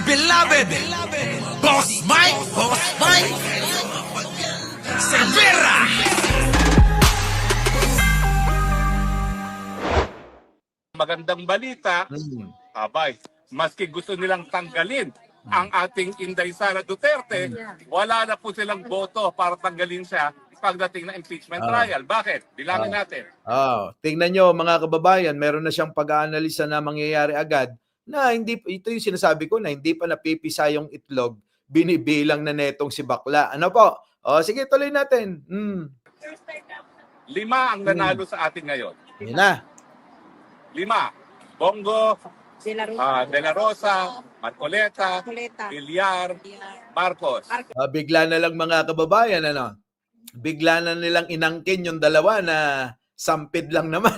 beloved Boss Mike Cervera. Magandang balita, abay, maski gusto nilang tanggalin ang ating Inday Sara Duterte, wala na po silang boto para tanggalin siya pagdating na impeachment trial. Bakit? Bilangin natin. Tingnan nyo mga kababayan, meron na siyang pag-aanalisa na mangyayari agad na hindi, ito yung sinasabi ko na hindi pa napipisa yung itlog, binibilang na netong si bakla. Ano po? Sige, tuloy natin. 5 ang nanalo sa atin ngayon. Yan na. 5. Bongo, De La Rosa, De La Rosa, Marcoleta, Marcoleta, Villar, Marcos. Bigla na lang mga kababayan, ano? Bigla na nilang inangkin yung dalawa na sampid lang naman.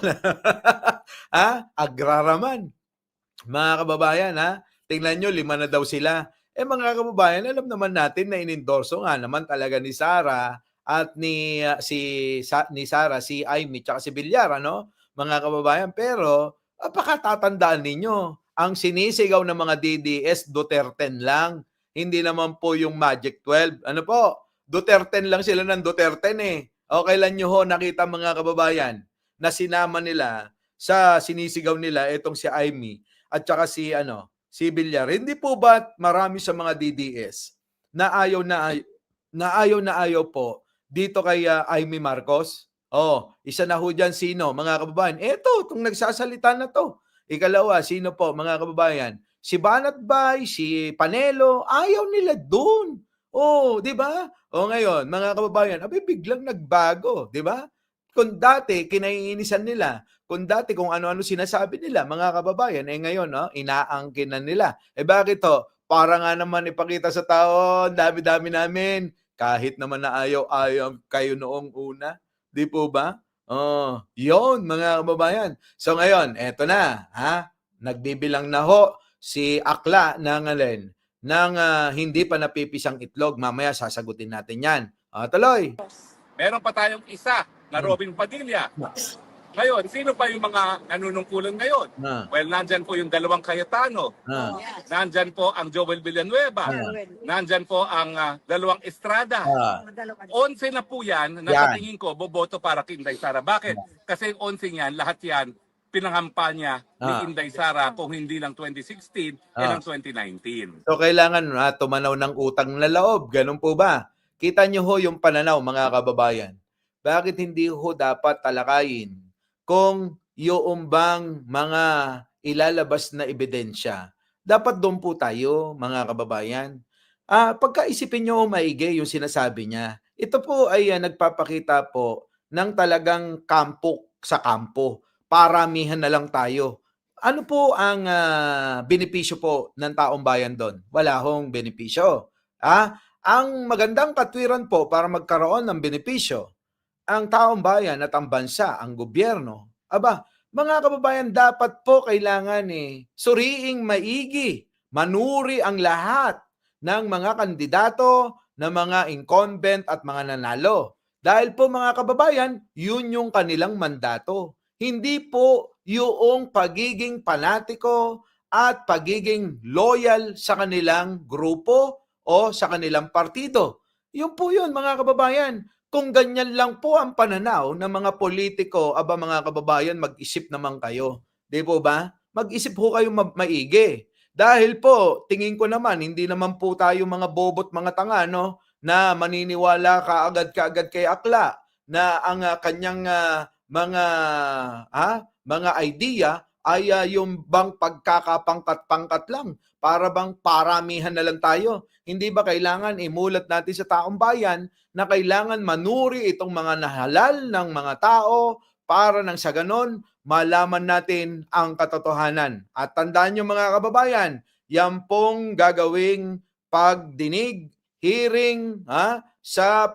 Agraraman. Mga kababayan, tingnan nyo, 5 na daw sila. Mga kababayan, alam naman natin na inendorso nga naman talaga ni Sara at ni Sara, si Amy, tsaka si Villar, ano? Mga kababayan, pero pakatatandaan ninyo, ang sinisigaw ng mga DDS, Duterte lang. Hindi naman po yung Magic 12. Ano po? Duterte lang sila ng Duterte O kailan nyo ho nakita mga kababayan na sinama nila sa sinisigaw nila itong si Amy at saka si Villar. Hindi po ba marami sa mga DDS na ayaw po dito kay Amy Marcos? Isa na ho dyan sino mga kababayan? Itong nagsasalita na to. Ikalawa, sino po mga kababayan? Si Banat Bay, si Panelo, ayaw nila doon. Di ba? Ngayon, mga kababayan, biglang nagbago, di ba? Kung dati, kinaiinisan nila. Kung dati, kung ano-ano sinasabi nila, mga kababayan, ngayon, inaangkin na nila. Bakit to? Para nga naman ipakita sa tao, dami-dami namin. Kahit naman na ayaw kayo noong una. Di po ba? Yun, mga kababayan. So ngayon, eto na. Nagbibilang na ho si Akla ng hindi pa napipisang itlog. Mamaya sasagutin natin yan. Tuloy. Meron pa tayong isa na Robin Padilla. Ngayon, sino pa yung mga nanunungkulan ngayon? Well, nandyan po yung 2 Cayetano. Nandyan po ang Joel Villanueva. Nandyan po ang 2 Estrada. 11 na po yan na sa tingin ko boboto para kay Inday Sara. Bakit? Kasi yung 11 yan, lahat yan, pinangampanya ni Inday Sara kung hindi lang 2016, ng 2019. So kailangan tumanaw ng utang na loob. Ganun po ba? Kita nyo ho yung pananaw mga kababayan. Bakit hindi ho dapat talakayin kung yung bang mga ilalabas na ebidensya? Dapat doon po tayo mga kababayan. Pagkaisipin nyo maigi yung sinasabi niya. Ito po ay nagpapakita po ng talagang kampo sa kampo. Paramihan na lang tayo. Ano po ang benepisyo po ng taong bayan doon? Wala hong benepisyo. Ang magandang katwiran po para magkaroon ng benepisyo, ang taong bayan at ang bansa, ang gobyerno. Mga kababayan, dapat po kailangan suriing maigi, manuri ang lahat ng mga kandidato, ng mga incumbent at mga nanalo. Dahil po mga kababayan, yun yung kanilang mandato. Hindi po yung pagiging panatiko at pagiging loyal sa kanilang grupo o sa kanilang partido. Yun po yun mga kababayan. Kung ganyan lang po ang pananaw ng mga politiko, mga kababayan, mag-isip naman kayo. Di po ba? Mag-isip po kayo maigi. Dahil po, tingin ko naman, hindi naman po tayo mga bobot mga tanga, no? Na maniniwala kaagad kay Akla na ang kanyang mga idea ay yung bang pagkakapangkat-pangkat lang para bang paramihan na lang tayo. Hindi ba kailangan imulat natin sa taong bayan na kailangan manuri itong mga nahalal ng mga tao para nang sa ganon malaman natin ang katotohanan. At tandaan nyo mga kababayan, yan pong gagawing pagdinig, hearing sa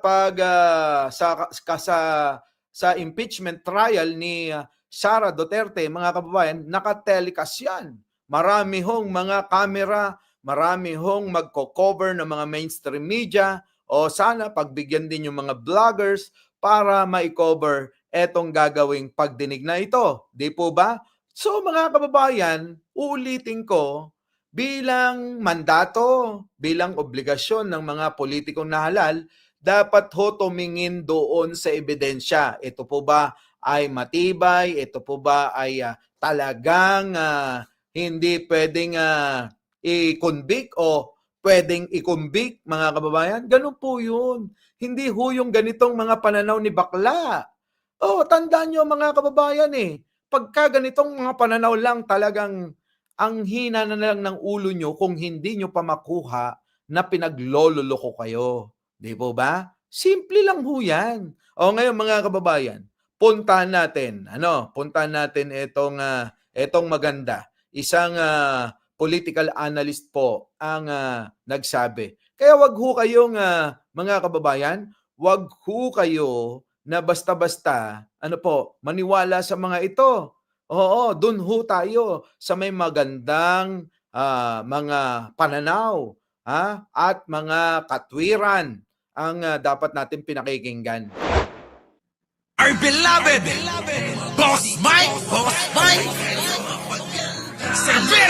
impeachment trial ni Sara Duterte, mga kababayan, nakatelecast yan. Marami hong mga kamera, marami hong magko-cover ng mga mainstream media o sana pagbigyan din yung mga vloggers para ma-cover etong gagawing pagdinig na ito. Di po ba? So mga kababayan, uulitin ko, bilang mandato, bilang obligasyon ng mga politikong nahalal, dapat ho tumingin doon sa ebidensya. Ito po ba ay matibay? Ito po ba ay talagang hindi pwedeng i-convict o pwedeng i-convict, mga kababayan? Ganun po yun. Hindi ho yung ganitong mga pananaw ni bakla. Tandaan nyo mga kababayan pagka ganitong mga pananaw lang talagang ang hina na lang ng ulo nyo kung hindi nyo pa makuha na pinaglololoko kayo. Di po ba? Simple lang ho yan. Ngayon mga kababayan, puntahan natin itong maganda. Isang political analyst po ang nagsabi. Kaya wag ho kayong mga kababayan, wag ho kayo na basta-basta maniwala sa mga ito. Dun ho tayo sa may magandang mga pananaw at mga katwiran ang dapat natin pinakikinggan. Our beloved Boss Mike Cervera.